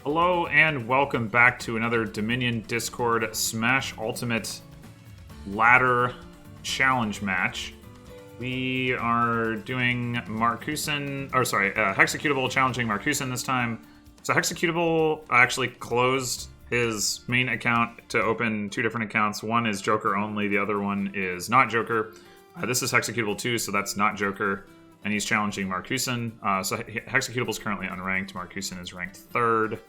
Hello and welcome back to another Dominion Discord Smash Ultimate Ladder Challenge match. We are doing Hexecutable challenging Markusin this time. So Hexecutable actually closed his main account to open two different accounts. One is Joker only, the other one is not Joker. This is Hexecutable 2, so that's not Joker. And he's challenging Markusin. So Hexecutable is currently unranked. Markusin is ranked 3rd.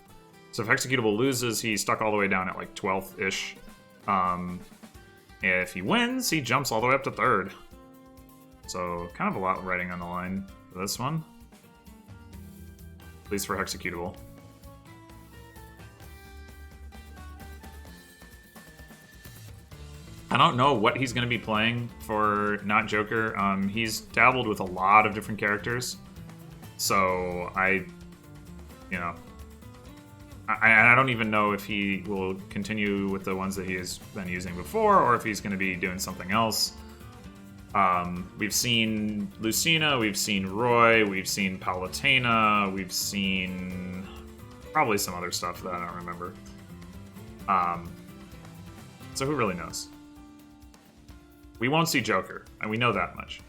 So if Hexecutable loses, he's stuck all the way down at like 12th-ish. If he wins, he jumps all the way up to 3rd. So kind of a lot riding on the line for this one. At least for Hexecutable. I don't know what he's going to be playing for not Joker. He's dabbled with a lot of different characters. So I don't even know if he will continue with the ones that he has been using before, or if he's going to be doing something else. We've seen Lucina, we've seen Roy, we've seen Palutena, we've seen probably some other stuff that I don't remember. So who really knows? We won't see Joker, and we know that much.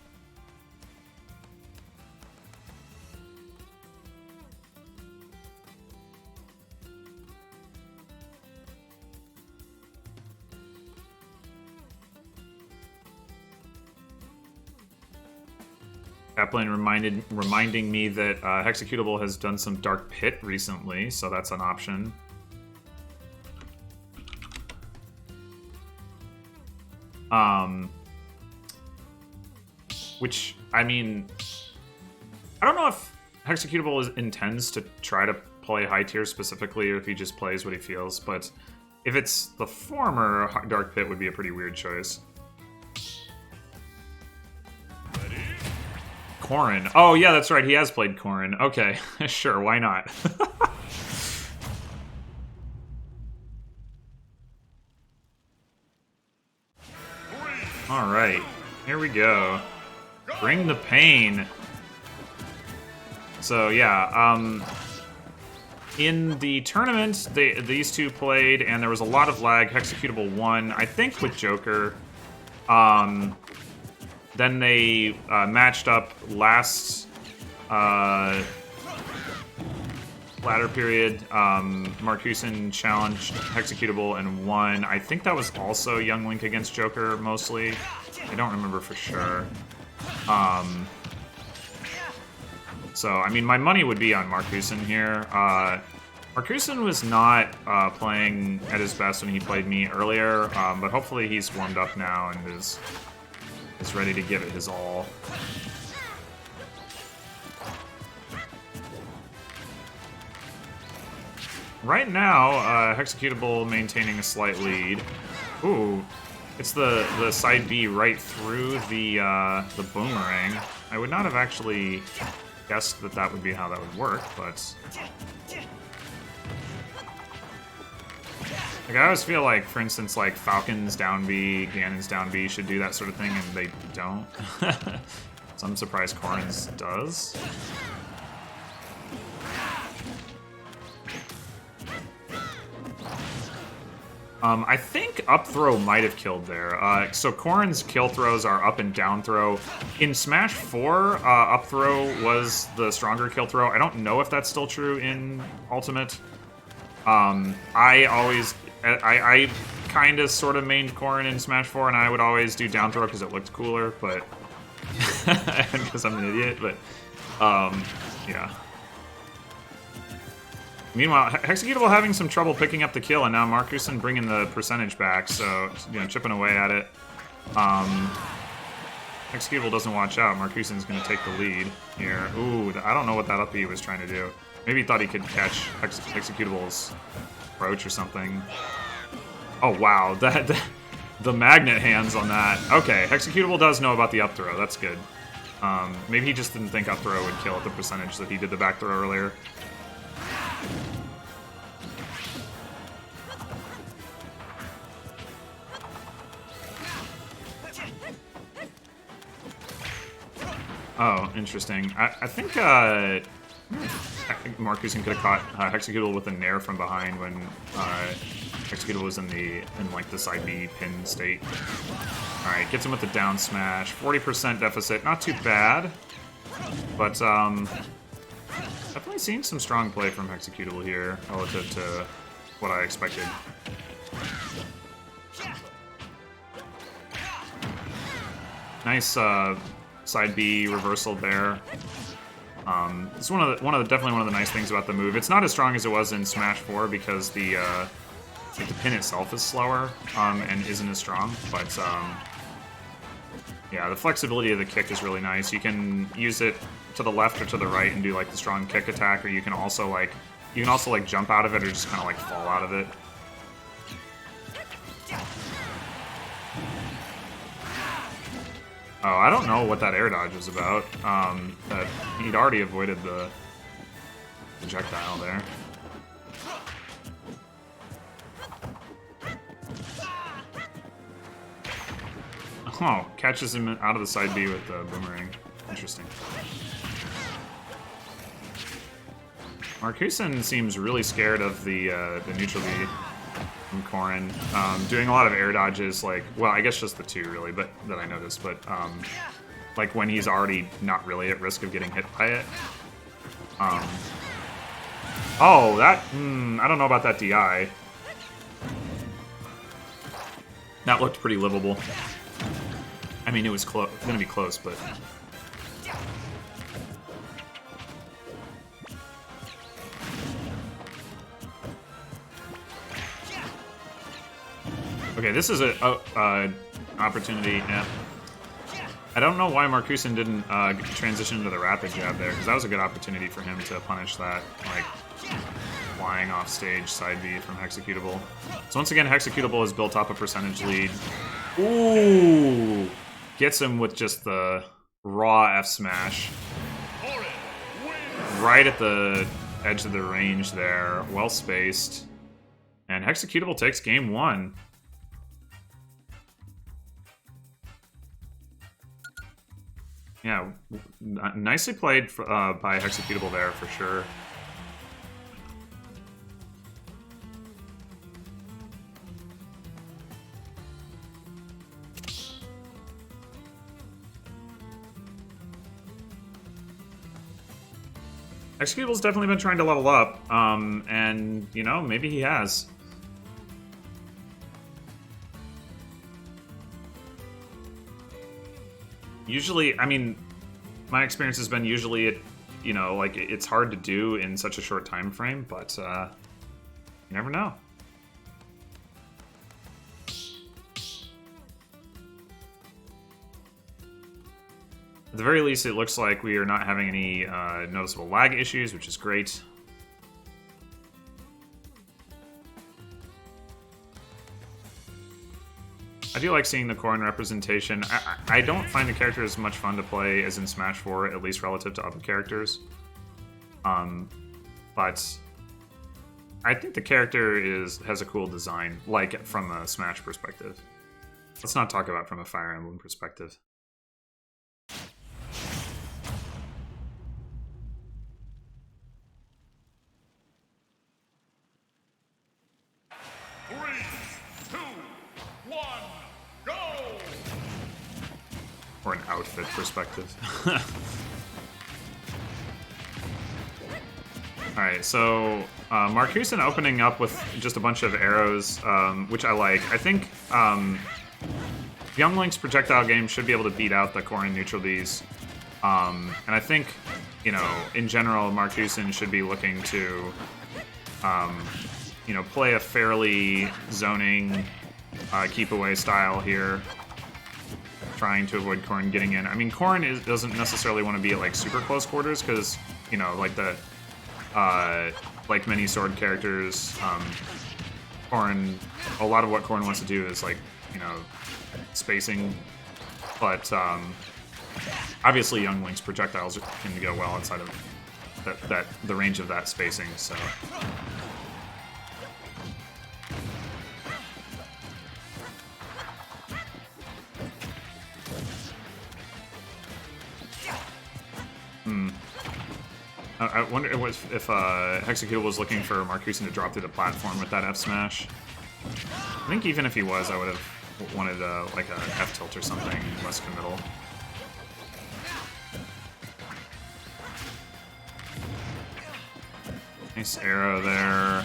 Chaplain reminding me that Hexecutable has done some Dark Pit recently, so that's an option. Which, I mean, I don't know if Hexecutable intends to try to play high tier specifically, or if he just plays what he feels, but if it's the former, Dark Pit would be a pretty weird choice. Corrin. Oh, yeah, that's right. He has played Corrin. Okay, sure, why not? All right, here we go. Bring the pain. So, yeah, in the tournament, these two played, and there was a lot of lag. Hexecutable won, I think, with Joker. Then they matched up last ladder period. Markusin challenged Hexecutable and won. I think that was also Young Link against Joker, mostly. I don't remember for sure. So, I mean, my money would be on Markusin here. Markusin was not playing at his best when he played me earlier, but hopefully he's warmed up now and is ready to give it his all. Right now, Hexecutable maintaining a slight lead. Ooh, it's the side B right through the boomerang. I would not have actually guessed that would be how that would work, but like, I always feel like, for instance, like Falcon's down B, Ganon's down B should do that sort of thing, and they don't. So I'm surprised Corrin's does. I think up throw might have killed there. So Corrin's kill throws are up and down throw. In Smash 4, up throw was the stronger kill throw. I don't know if that's still true in Ultimate. I kind of sort of mained Corrin in Smash 4, and I would always do down throw because it looked cooler, but because I'm an idiot, but yeah. Meanwhile, Hexecutable having some trouble picking up the kill, and now Markusin bringing the percentage back, so, you know, chipping away at it. Hexecutable doesn't watch out. Markusin's going to take the lead here. Ooh, I don't know what that up B was trying to do. Maybe he thought he could catch Hexecutable's approach or something. Oh, wow. The magnet hands on that. Okay, Hexecutable does know about the up throw. That's good. Maybe he just didn't think up throw would kill at the percentage that he did the back throw earlier. Oh, interesting. I think Markusin could have caught Hexecutable with a nair from behind when Hexecutable was in like the side B pin state. All right, gets him with the down smash. 40% deficit, not too bad, but definitely seeing some strong play from Hexecutable here relative to what I expected. Nice side B reversal there. It's definitely one of the nice things about the move. It's not as strong as it was in Smash 4 because the pin itself is slower and isn't as strong. But yeah, the flexibility of the kick is really nice. You can use it to the left or to the right and do like the strong kick attack, or you can also like jump out of it or just kind of like fall out of it. Oh, I don't know what that air dodge was about. That he'd already avoided the projectile there. Oh, catches him out of the side B with the boomerang. Interesting. Markusin seems really scared of the neutral B from Corrin. Doing a lot of air dodges, like, well, I guess just the two, really, but that I noticed, but, like, when he's already not really at risk of getting hit by it. Oh, that, I don't know about that DI. That looked pretty livable. I mean, it was gonna be close, but... Okay, this is a opportunity. Yeah. I don't know why Markusin didn't transition into the rapid jab there, because that was a good opportunity for him to punish that, like, flying off stage side B from Hexecutable. So once again, Hexecutable has built up a percentage lead. Ooh! Gets him with just the raw F smash. Right at the edge of the range there. Well spaced. And Hexecutable takes game 1. Yeah, nicely played by Hexecutable there, for sure. Hexecutable's definitely been trying to level up, and, you know, maybe he has. Usually, I mean, my experience has been usually, you know, like, it's hard to do in such a short time frame, but you never know. At the very least, it looks like we are not having any noticeable lag issues, which is great. I do like seeing the Corrin representation. I don't find the character as much fun to play as in Smash 4, at least relative to other characters. But I think the character has a cool design, like from a Smash perspective. Let's not talk about from a Fire Emblem perspective. Or an outfit perspective. Alright, so Markusin opening up with just a bunch of arrows, which I like. I think Young Link's projectile game should be able to beat out the Corrin neutral Bs. And I think, you know, in general, Markusin should be looking to, you know, play a fairly zoning keep away style here, trying to avoid Corrin getting in. I mean, Corrin doesn't necessarily want to be at like super close quarters because, you know, like the like many sword characters, Corrin, a lot of what Corrin wants to do is like, you know, spacing, but obviously Young Link's projectiles can go well outside of the range of that spacing, so. I wonder if Hexecutable was looking for markusin to drop through the platform with that F smash. I think even if he was, I would have wanted like a F tilt or something west to middle. Nice arrow there.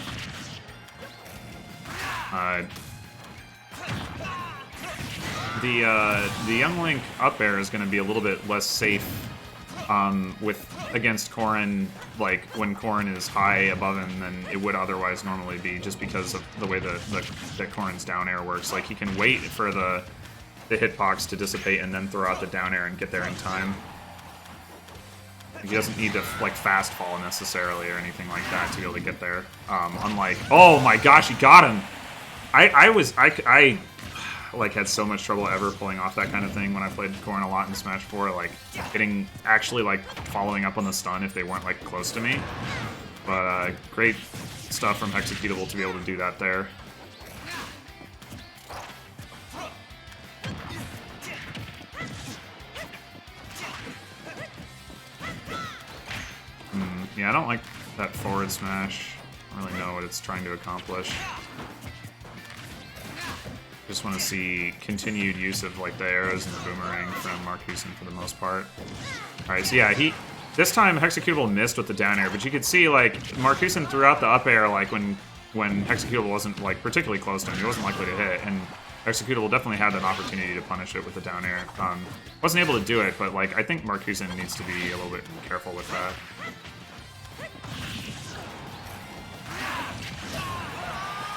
The Young Link up air is going to be a little bit less safe against Corrin, like when Corrin is high above him than it would otherwise normally be, just because of the way that Corrin's down air works. Like he can wait for the hitbox to dissipate and then throw out the down air and get there in time. He doesn't need to like fast fall necessarily or anything like that to be able to get there. Unlike, oh my gosh, he got him! I like had so much trouble ever pulling off that kind of thing when I played Corrin a lot in Smash 4, like actually like following up on the stun if they weren't like close to me. But great stuff from Hexecutable to be able to do that there. Yeah, I don't like that forward smash. I don't really know what it's trying to accomplish. Just want to see continued use of like the arrows and the boomerang from markusin for the most part. Alright, so yeah, this time Hexecutable missed with the down air, but you could see like markusin threw out the up air like when Hexecutable wasn't like particularly close to him. He wasn't likely to hit, and Hexecutable definitely had an opportunity to punish it with the down air. Wasn't able to do it, but like I think markusin needs to be a little bit careful with that.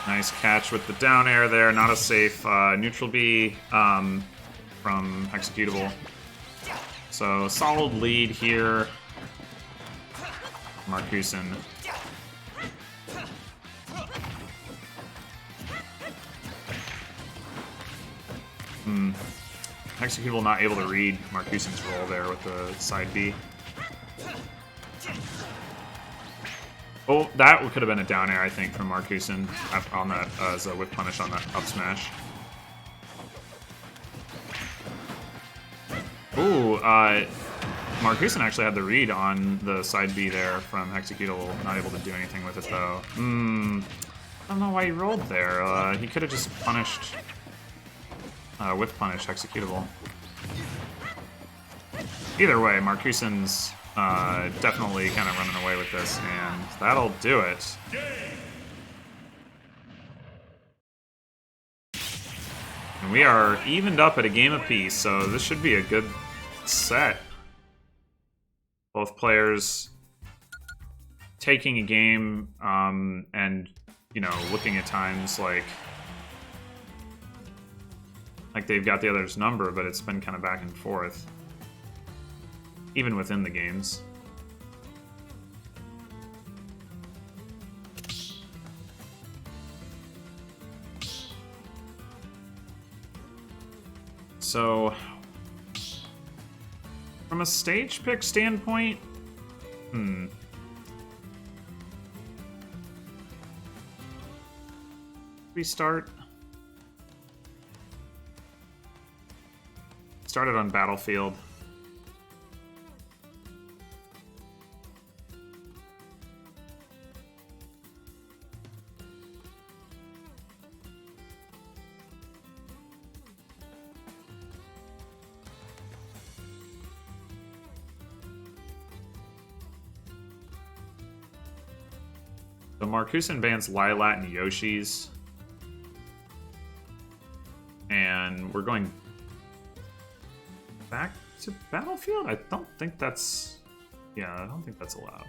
Nice catch with the down air there, not a safe neutral B from Hexecutable. So solid lead here. markusin. Hexecutable not able to read markusin's roll there with the side B. Oh, that could have been a down air, I think, from markusin on that as a whip punish on that up smash. Ooh, markusin actually had the read on the side B there from Hexecutable. Not able to do anything with it, though. I don't know why he rolled there. He could have just punished... whip punish Hexecutable. Either way, markusin's definitely kind of running away with this, and that'll do it. And we are evened up at a game apiece, so this should be a good set. Both players taking a game and, you know, looking at times like they've got the other's number, but it's been kind of back and forth. Even within the games. So, from a stage pick standpoint, we started on Battlefield. The markusin bans Lilat and Yoshi's. And we're going back to Battlefield? I don't think that's... Yeah, I don't think that's allowed.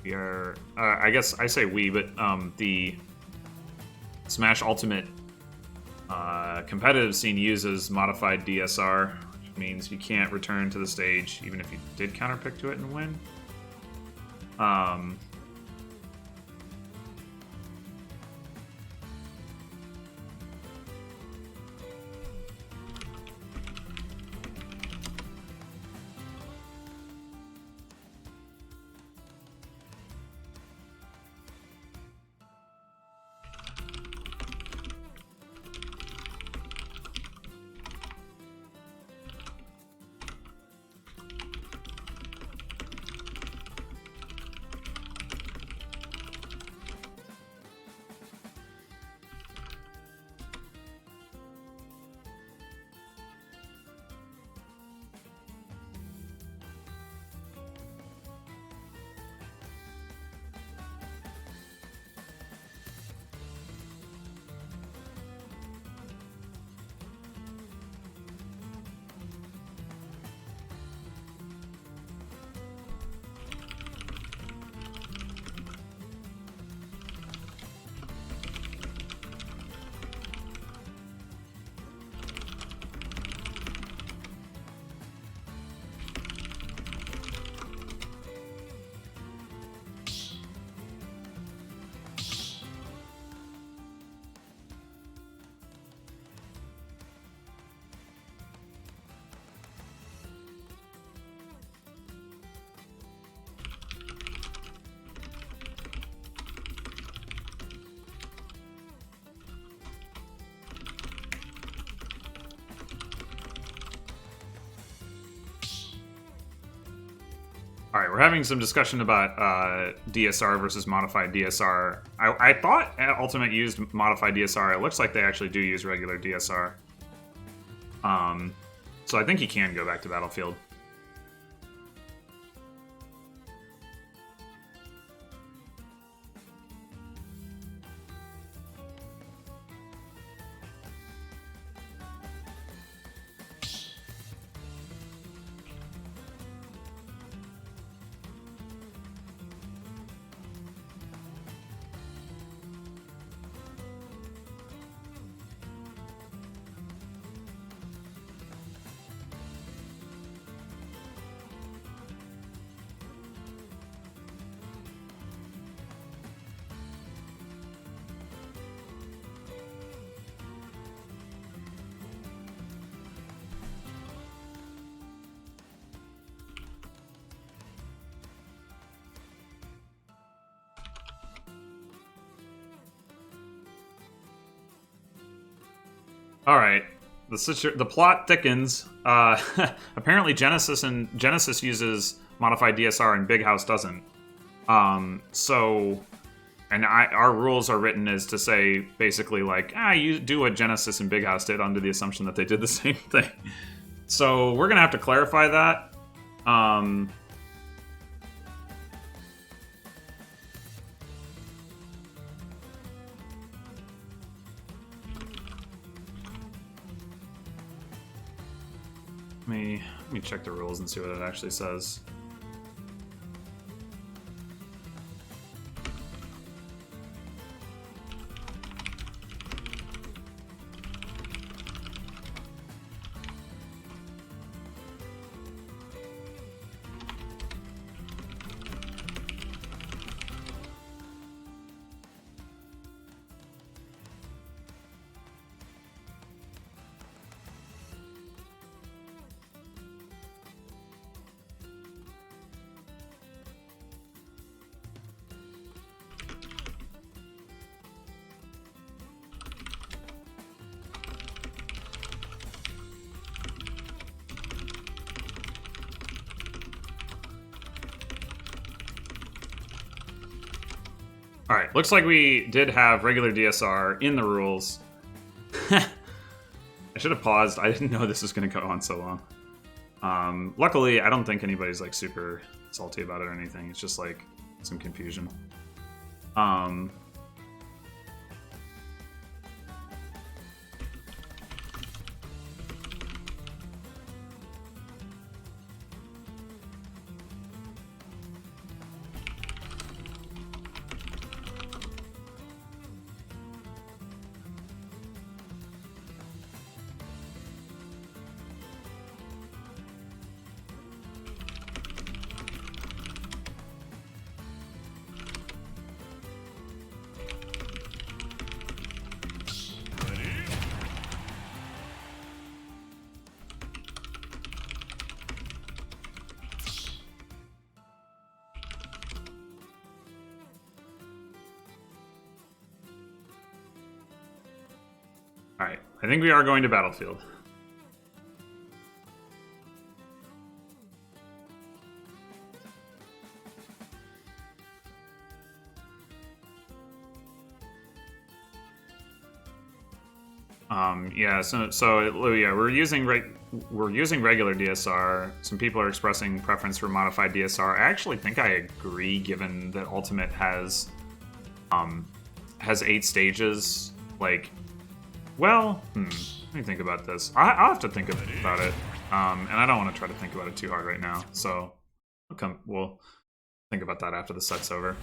We are... I guess I say we, but the Smash Ultimate competitive scene uses modified DSR, which means you can't return to the stage even if you did counterpick to it and win. Alright, we're having some discussion about DSR versus modified DSR. I thought Ultimate used modified DSR. It looks like they actually do use regular DSR. So I think he can go back to Battlefield. All right, the plot thickens. Apparently, Genesis uses modified DSR and Big House doesn't. Our rules are written as to say basically like, you do what Genesis and Big House did under the assumption that they did the same thing. So we're gonna have to clarify that. Let me check the rules and see what it actually says. Alright, looks like we did have regular DSR in the rules. I should have paused. I didn't know this was going to go on so long. Luckily, I don't think anybody's like super salty about it or anything. It's just like some confusion. Alright, I think we are going to Battlefield. Yeah, we're using regular DSR. Some people are expressing preference for modified DSR. I actually think I agree, given that Ultimate has 8 stages. Like, well, let me think about this. I'll have to think about it, and I don't want to try to think about it too hard right now. So we'll think about that after the set's over.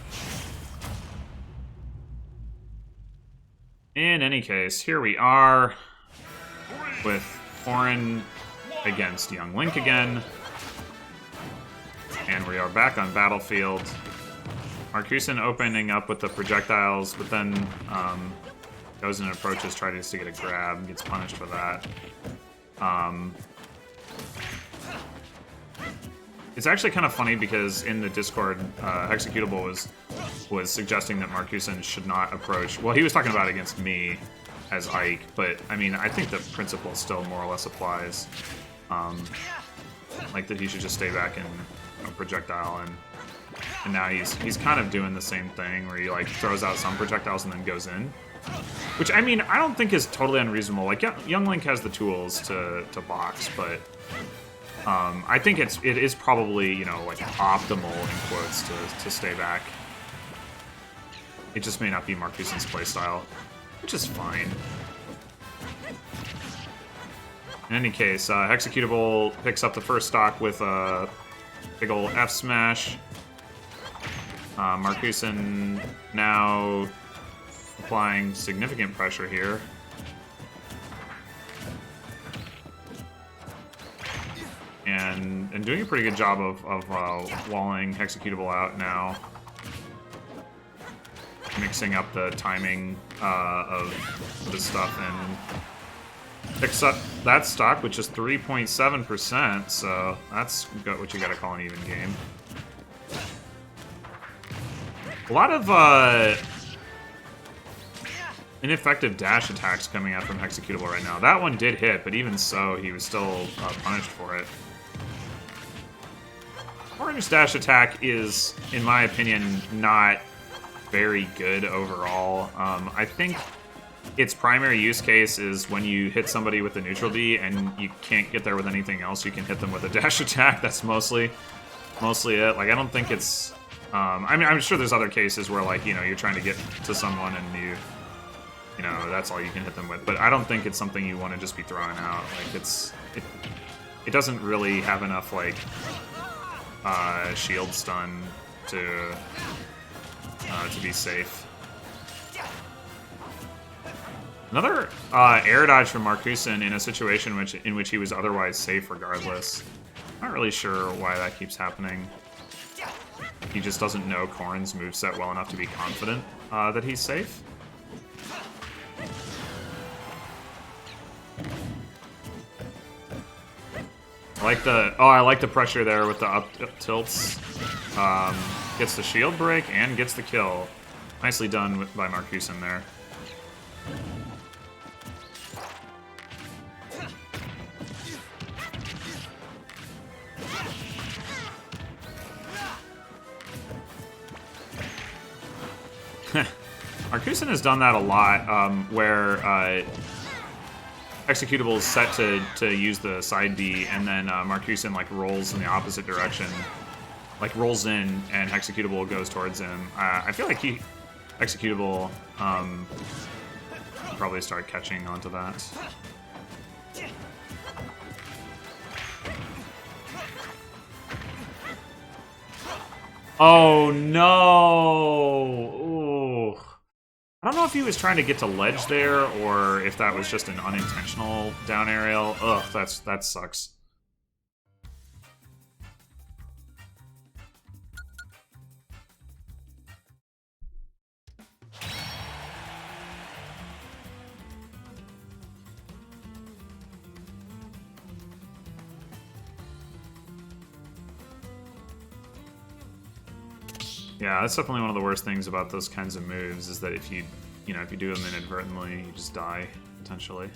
In any case, here we are with Corrin against Young Link again. And we are back on Battlefield. Markusin opening up with the projectiles, but then goes and approaches, tries to get a grab, gets punished for that. It's actually kind of funny because in the Discord, Executable was suggesting that Markusin should not approach. Well, he was talking about it against me as Ike, but I mean, I think the principle still more or less applies. Like that he should just stay back projectile, and now he's kind of doing the same thing where he like throws out some projectiles and then goes in. Which, I mean, I don't think is totally unreasonable. Like, Young Link has the tools to box, but I think it is probably, you know, like optimal in quotes to stay back. It just may not be Markusin's playstyle, which is fine. In any case, Hexecutable picks up the first stock with a big ol' F smash. Markusin now applying significant pressure here. And doing a pretty good job of walling Hexecutable out now. Mixing up the timing of this stuff and picks up that stock, which is 3.7%, so that's what you gotta call an even game. A lot of ineffective dash attacks coming out from Hexecutable right now. That one did hit, but even so, he was still punished for it. Corrin's dash attack is, in my opinion, not very good overall. I think its primary use case is when you hit somebody with a neutral D and you can't get there with anything else, you can hit them with a dash attack. That's mostly it. Like, I don't think it's... I mean, I'm sure there's other cases where, like, you know, you're trying to get to someone and you know, that's all you can hit them with. But I don't think it's something you want to just be throwing out. Like, it doesn't really have enough, like, shield stun to be safe. Another air dodge from Markusin in a situation in which he was otherwise safe regardless. Not really sure why that keeps happening. He just doesn't know Corrin's moveset well enough to be confident that he's safe. I like the pressure there with the up tilts. Gets the shield break and gets the kill. Nicely done by Markusin there. Markusin has done that a lot, where Hexecutable is set to use the side D, and then Markusin like rolls in the opposite direction, like rolls in, and Hexecutable goes towards him. I feel like Hexecutable probably start catching onto that. Oh no! Ooh. I don't know if he was trying to get to ledge there, or if that was just an unintentional down aerial. Ugh, that sucks. Yeah, that's definitely one of the worst things about those kinds of moves, is that if you do them inadvertently, you just die, potentially.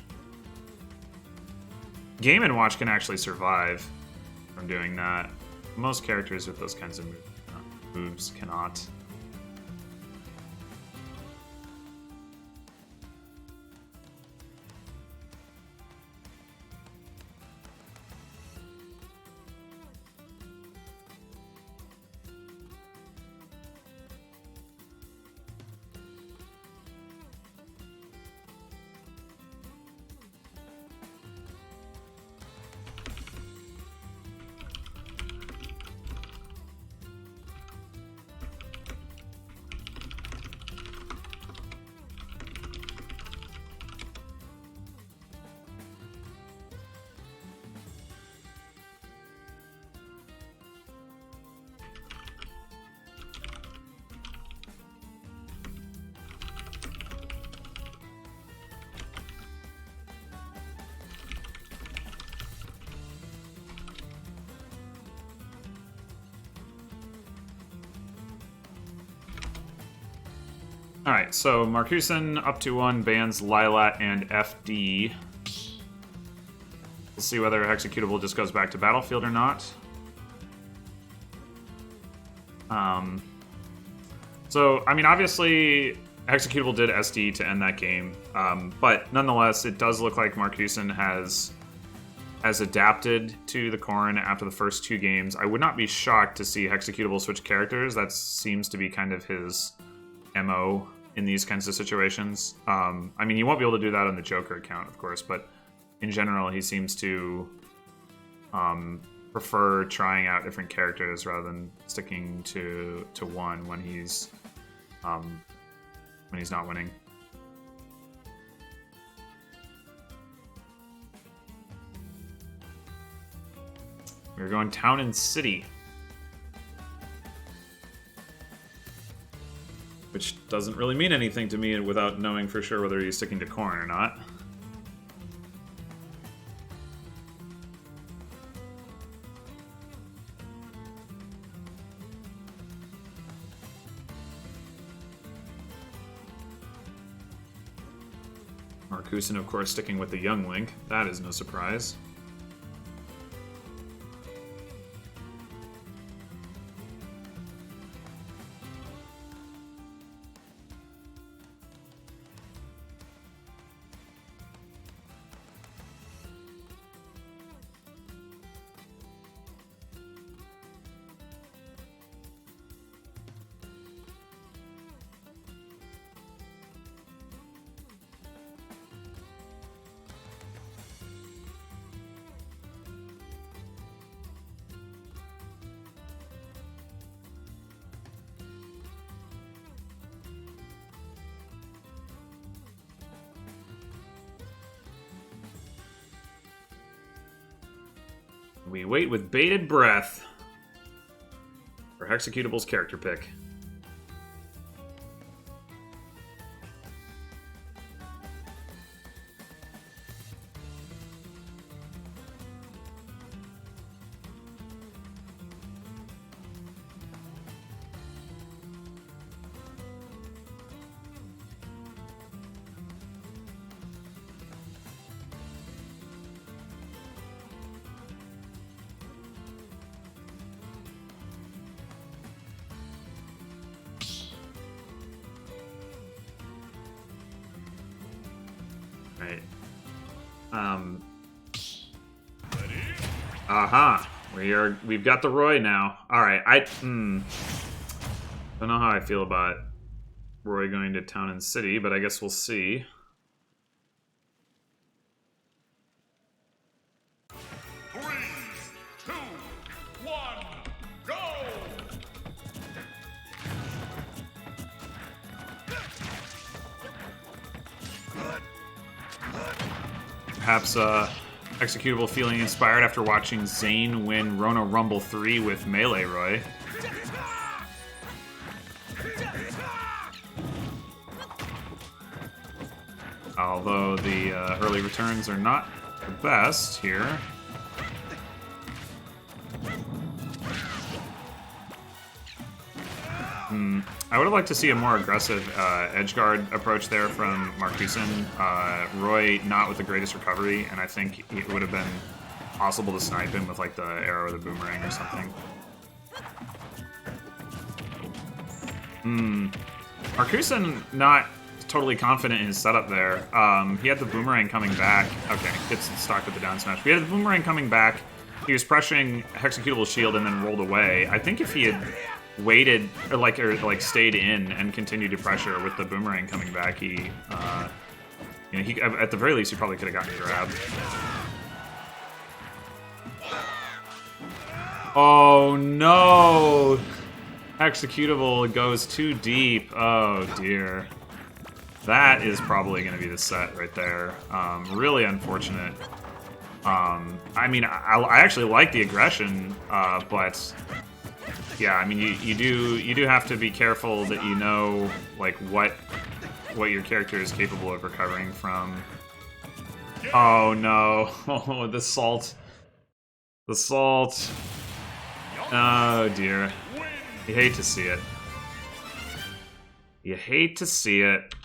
Game & Watch can actually survive from doing that. Most characters with those kinds of moves cannot. Alright, so Markusin up to 1 bans Lilat and FD. We'll see whether Hexecutable just goes back to Battlefield or not. So, I mean, obviously, Executable did SD to end that game, but nonetheless, it does look like Markusin has adapted to the Corrin after the first 2 games. I would not be shocked to see Executable switch characters. That seems to be kind of his MO in these kinds of situations. I mean, you won't be able to do that on the Joker account, of course, but in general, he seems to prefer trying out different characters rather than sticking to one when he's not winning. We're going town and city, which doesn't really mean anything to me without knowing for sure whether he's sticking to Corrin or not. Markusin, of course, sticking with the young Link. That is no surprise. We wait with bated breath for Executable's character pick. Right. Aha. We've got the Roy now. Alright, I don't know how I feel about Roy going to town and city, but I guess we'll see. Perhaps Executable feeling inspired after watching Zane win Rona Rumble 3 with Melee Roy. Although the early returns are not the best here. I would have liked to see a more aggressive edgeguard approach there from Markusin. Roy not with the greatest recovery, and I think it would have been possible to snipe him with like the arrow or the boomerang or something. Markusin not totally confident in his setup there. He had the boomerang coming back. Okay, gets stuck with the down smash. He had the boomerang coming back. He was pressuring Executable's shield and then rolled away. I think if he had waited or stayed in and continued to pressure with the boomerang coming back, he at the very least he probably could have gotten a grab. Oh no! Executable goes too deep. Oh dear. That is probably going to be the set right there. Really unfortunate. I mean, I actually like the aggression, but yeah, I mean, you do have to be careful that you know like what your character is capable of recovering from. Oh no! Oh, the salt. The salt. Oh dear. You hate to see it. You hate to see it.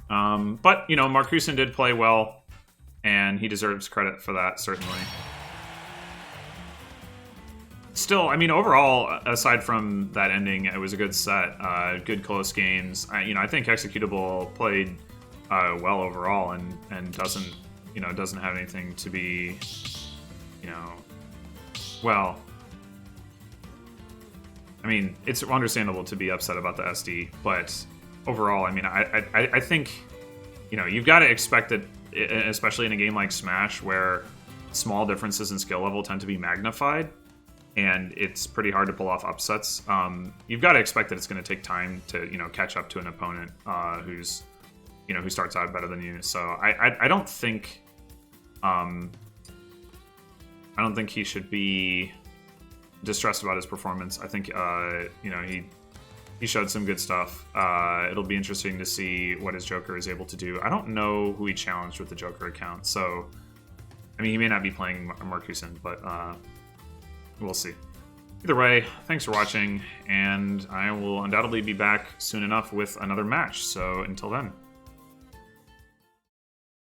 But you know, Markusin did play well, and he deserves credit for that, certainly. still, I mean, overall, aside from that ending, it was a good set. Good close games. I think Executable played well overall, and doesn't have anything to be, well. I mean, it's understandable to be upset about the SD, but overall, I mean, I think, you've got to expect that, especially in a game like Smash, where small differences in skill level tend to be magnified, and it's pretty hard to pull off upsets. You've got to expect that it's going to take time to, catch up to an opponent who's, who starts out better than you. So I don't think, he should be distressed about his performance. I think, he showed some good stuff. It'll be interesting to see what his Joker is able to do. I don't know who he challenged with the Joker account, so I mean, he may not be playing Markusin, but we'll see. Either way, thanks for watching, and I will undoubtedly be back soon enough with another match. So until then.